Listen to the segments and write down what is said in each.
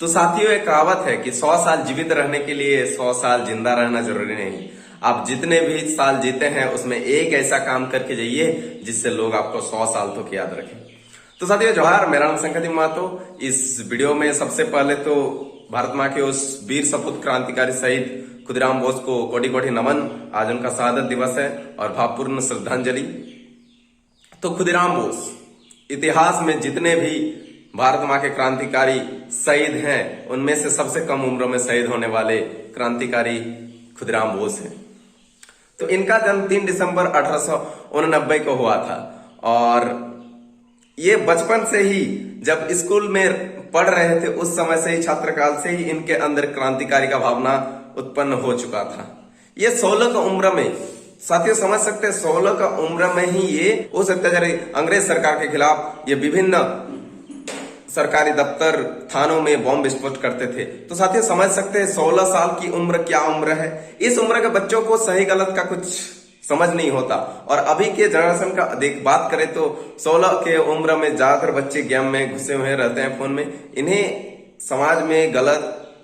तो साथियों, एक कहावत है कि 100 साल जीवित रहने के लिए 100 साल जिंदा रहना जरूरी नहीं। आप जितने भी साल जीते हैं उसमें एक ऐसा काम करके जाइए जिससे लोग आपको 100 साल तक याद रखें। तो साथियों जोहार, मेरा नाम संकट महतो। इस वीडियो में सबसे पहले तो भारत माँ के उस वीर सपूत क्रांतिकारी शहीद खुदीराम बोस को कोटि कोटि नमन। आज उनका शहादत दिवस है और भावपूर्ण श्रद्धांजलि। तो खुदीराम बोस इतिहास में जितने भी भारत माँ के क्रांतिकारी शहीद हैं उनमें से सबसे कम उम्र में शहीद होने वाले क्रांतिकारी खुदीराम बोस हैं। तो इनका जन्म 3 दिसंबर 1889 को हुआ था और ये बचपन से ही जब स्कूल में पढ़ रहे थे उस समय से ही, छात्र काल से ही इनके अंदर क्रांतिकारी का भावना उत्पन्न हो चुका था। ये 16 की उम्र में, साथियों समझ सकते हैं, 16 का उम्र में ही ये उस अत्याचारी अंग्रेज सरकार के खिलाफ ये विभिन्न सरकारी दफ्तर, थानों में बॉम्ब विस्फोट करते थे। तो साथियों समझ सकते हैं 16 साल की उम्र क्या उम्र है। इस उम्र के बच्चों को सही गलत का कुछ समझ नहीं होता। और अभी के जनरेशन का बात करें तो 16 के उम्र में ज्यादातर बच्चे गेम में घुसे हुए रहते हैं, फोन में। इन्हें समाज में गलत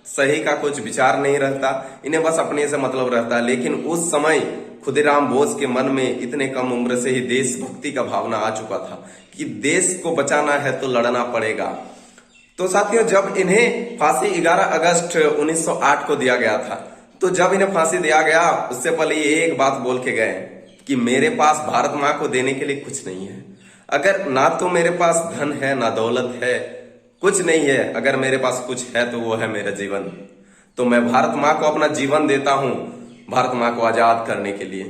सही का कुछ विचार नहीं रहता, इन्हें बस अपने से मतलब रहता है। लेकिन उस समय खुदीराम बोस के मन में इतने कम उम्र से ही देशभक्ति का भावना आ चुका था कि देश को बचाना है तो लड़ना पड़ेगा। तो साथियों, जब इन्हें फांसी 11 अगस्त 1908 को दिया गया था, तो जब इन्हें फांसी दिया गया उससे पहले ये एक बात बोल के गए कि मेरे पास भारत माँ को देने के लिए कुछ नहीं है। अगर ना तो मेरे पास धन है ना दौलत है, कुछ नहीं है, अगर मेरे पास कुछ है तो वो है मेरा जीवन। तो मैं भारत माँ को अपना जीवन देता हूं भारत माँ को आजाद करने के लिए।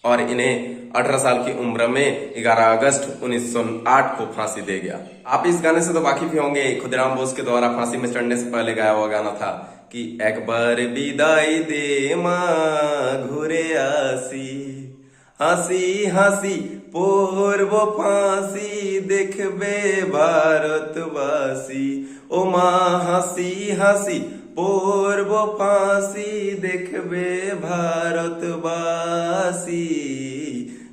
और इन्हें 18 साल की उम्र में 11 अगस्त 1908 को फांसी दे गया। आप इस गाने से तो वाकिफ ही होंगे, खुदीराम बोस के द्वारा फांसी में चढ़ने से पहले गाया हुआ गाना था कि एक बार विदाई दे माँ घुरे आसी, हासी हासी पूर्व फांसी देखबे भारतवासी। ओ माँ हासी हासी पूर्व फांसी देखबे भारतवासी,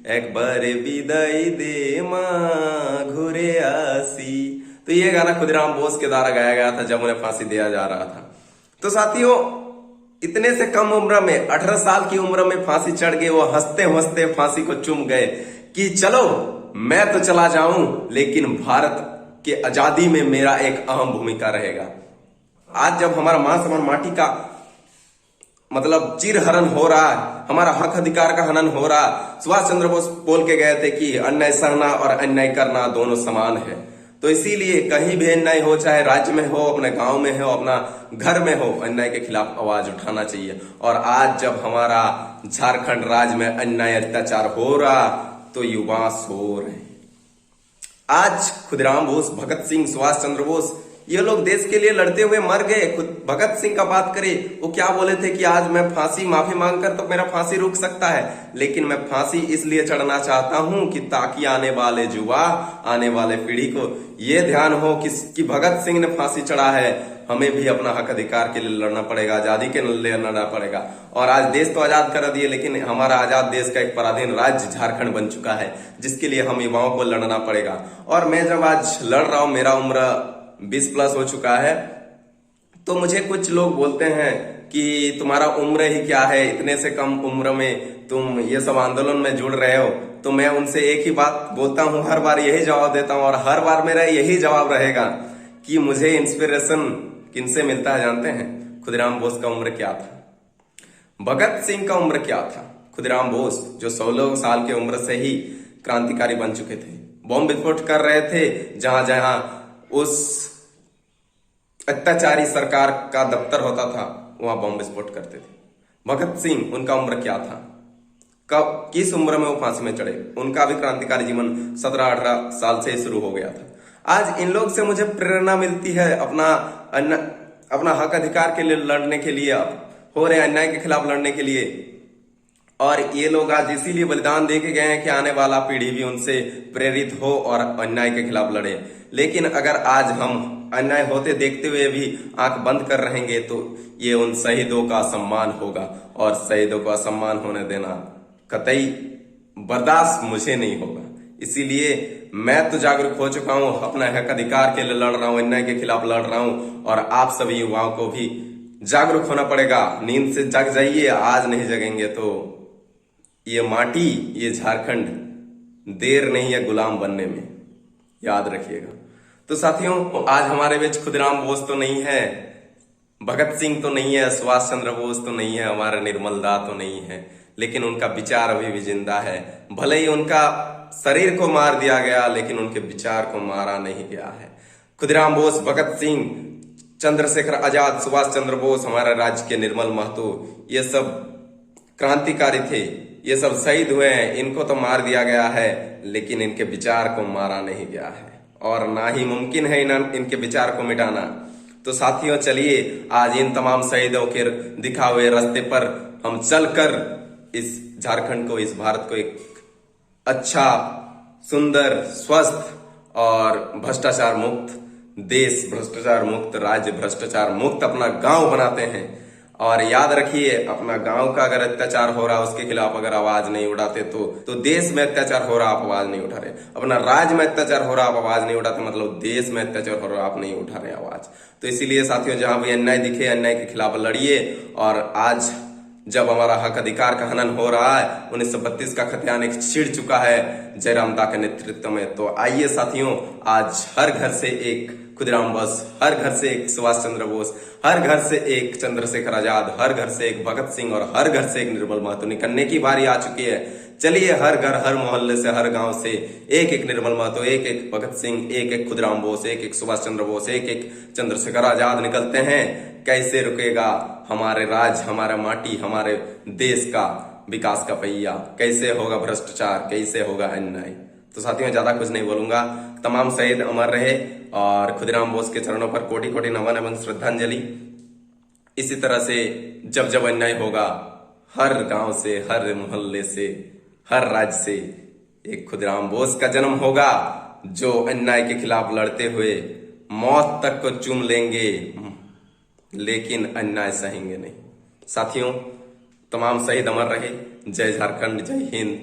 एक बार विदाई दे माँ घुरे आसी। तो ये गाना खुदीराम बोस के द्वारा गाया गया था जब उन्हें फांसी दिया जा रहा था। तो साथियों, इतने से कम उम्र में 18 साल की उम्र में फांसी चढ़ गए। वो हंसते हंसते फांसी को चूम गए कि चलो मैं तो चला जाऊं लेकिन भारत के आजादी में मेरा एक अहम भूमिका रहेगा। आज जब हमारा मान सम्मान माटी का मतलब चिरहरण हो रहा है, हमारा हक अधिकार का हनन हो रहा, सुभाष चंद्र बोस बोल के गए थे कि अन्याय सहना और अन्याय करना दोनों समान है। तो इसीलिए कहीं भी अन्याय हो, चाहे राज्य में हो, अपने गांव में हो, अपना घर में हो, अन्याय के खिलाफ आवाज उठाना चाहिए। और आज जब हमारा झारखंड राज्य में अन्याय अत्याचार हो रहा तो युवा सो रहे। आज खुदीराम बोस, भगत सिंह, सुभाष चंद्र बोस, ये लोग देश के लिए लड़ते हुए मर गए। खुद भगत सिंह का बात करें, वो क्या बोले थे कि आज मैं फांसी माफी मांगकर तो मेरा फांसी रुक सकता है, लेकिन मैं फांसी इसलिए चढ़ना चाहता हूं कि ताकि आने वाले युवा, आने वाले पीढ़ी को ये ध्यान हो कि भगत सिंह ने फांसी चढ़ा है, हमें भी अपना हक अधिकार के लिए लड़ना पड़ेगा, आजादी के लिए लड़ना पड़ेगा। और आज देश तो आजाद कर दिए, लेकिन हमारा आजाद देश का एक पराधीन राज्य झारखंड बन चुका है, जिसके लिए हम युवाओं को लड़ना पड़ेगा। और मैं जब आज लड़ रहा हूं, मेरा उम्र 20 प्लस हो चुका है, तो मुझे कुछ लोग बोलते हैं कि तुम्हारा उम्र ही क्या है, इतने से कम उम्र में तुम ये सब आंदोलन में जुड़ रहे हो। तो मैं उनसे एक ही बात बोलता हूं, हर बार यही जवाब देता हूं और हर बार मेरा यही जवाब रहेगा कि मुझे इंस्पिरेशन किनसे मिलता है जानते हैं? खुदीराम बोस का उम्र क्या था, भगत सिंह का उम्र क्या था। खुदीराम बोस जो 16 साल की उम्र से ही क्रांतिकारी बन चुके थे, बॉम्ब विस्फोट कर रहे थे, जहां जहां उस अत्याचारी सरकार का दफ्तर होता था वहां बॉम्ब विस्फोट करते थे। भगत सिंह, उनका उम्र क्या था, कब किस उम्र में वो फांसी में चढ़े? उनका भी क्रांतिकारी जीवन 17-18 साल से शुरू हो गया था। आज इन लोग से मुझे प्रेरणा मिलती है अपना हक अधिकार के लिए लड़ने के लिए, हो रहे अन्याय के खिलाफ लड़ने के लिए। और ये लोग आज इसीलिए बलिदान दे के गए हैं कि आने वाला पीढ़ी भी उनसे प्रेरित हो और अन्याय के खिलाफ लड़े। लेकिन अगर आज हम अन्याय होते देखते हुए भी आंख बंद कर रहेंगे तो ये उन शहीदों का सम्मान होगा, और शहीदों का सम्मान होने देना कतई बर्दाश्त मुझे नहीं होगा। इसीलिए मैं तो जागरूक हो चुका हूं, अपना हक अधिकार के लिए लड़ रहा हूं, अन्याय के खिलाफ लड़ रहा हूं। और आप सभी युवाओं को भी जागरूक होना पड़ेगा। नींद से जग जाइए, आज नहीं जगेंगे तो ये माटी, ये झारखंड देर नहीं है गुलाम बनने में, याद रखिएगा। तो साथियों, आज हमारे बीच खुदराम बोस तो नहीं है, भगत सिंह तो नहीं है, सुभाष चंद्र बोस तो नहीं है, हमारा निर्मल दा तो नहीं है, लेकिन उनका विचार अभी भी जिंदा है। भले ही उनका शरीर को मार दिया गया, लेकिन उनके विचार को मारा नहीं गया है। खुदराम बोस, भगत सिंह, चंद्रशेखर आजाद, सुभाष चंद्र बोस, हमारे राज्य के निर्मल महतो, ये सब क्रांतिकारी थे, ये सब शहीद हुए हैं। इनको तो मार दिया गया है, लेकिन इनके विचार को मारा नहीं गया है, और ना ही मुमकिन है इनके विचार को मिटाना। तो साथियों, चलिए आज इन तमाम शहीदों के दिखाए हुए रास्ते पर हम चलकर इस झारखंड को, इस भारत को एक अच्छा, सुंदर, स्वस्थ और भ्रष्टाचार मुक्त देश, भ्रष्टाचार मुक्त राज्य, भ्रष्टाचार मुक्त अपना गांव बनाते हैं। और याद रखिए, अपना गांव का अगर अत्याचार हो रहा है उसके खिलाफ अगर आवाज नहीं उठाते तो देश में अत्याचार हो रहा आप आवाज नहीं उठा रहे। अपना राज्य में अत्याचार हो रहा आप आवाज नहीं उठाते, मतलब देश में अत्याचार हो रहा आप नहीं उठा रहे आवाज। तो इसीलिए साथियों, जहां भी अन्याय दिखे, अन्याय के खिलाफ लड़िए। और आज जब हमारा हक अधिकार का हनन हो रहा है, 1932 का खतियान एक छिड़ चुका है जयराम दा के नेतृत्व में, तो आइए साथियों, आज हर घर से एक खुदराम बोस, हर घर से एक सुभाष चंद्र बोस, हर घर से एक चंद्रशेखर आजाद, हर घर से एक भगत सिंह और हर घर से एक निर्मल महतो निकलने की बारी आ चुकी है। चलिए हर घर, हर मोहल्ले से, हर गांव से एक एक निर्मल महतो, एक एक भगत सिंह, एक एक खुदराम बोस, एक एक सुभाष चंद्र बोस, एक एक चंद्रशेखर आजाद निकलते हैं। कैसे रुकेगा हमारे राज्य, हमारा माटी, हमारे देश का विकास का पहिया? कैसे होगा भ्रष्टाचार, कैसे होगा अन्याय? तो साथियों, ज्यादा कुछ नहीं बोलूंगा। तमाम शहीद अमर रहे और खुदराम बोस के चरणों पर कोटि कोटि नमन एवं श्रद्धांजलि। इसी तरह से जब जब अन्याय होगा, हर गांव से, हर मोहल्ले से, हर राज्य से एक खुदराम बोस का जन्म होगा, जो अन्याय के खिलाफ लड़ते हुए मौत तक को चूम लेंगे, लेकिन अन्याय सहेंगे नहीं। साथियों, तमाम शहीद अमर रहे। जय झारखंड, जय हिंद,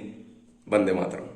वंदे मातरम।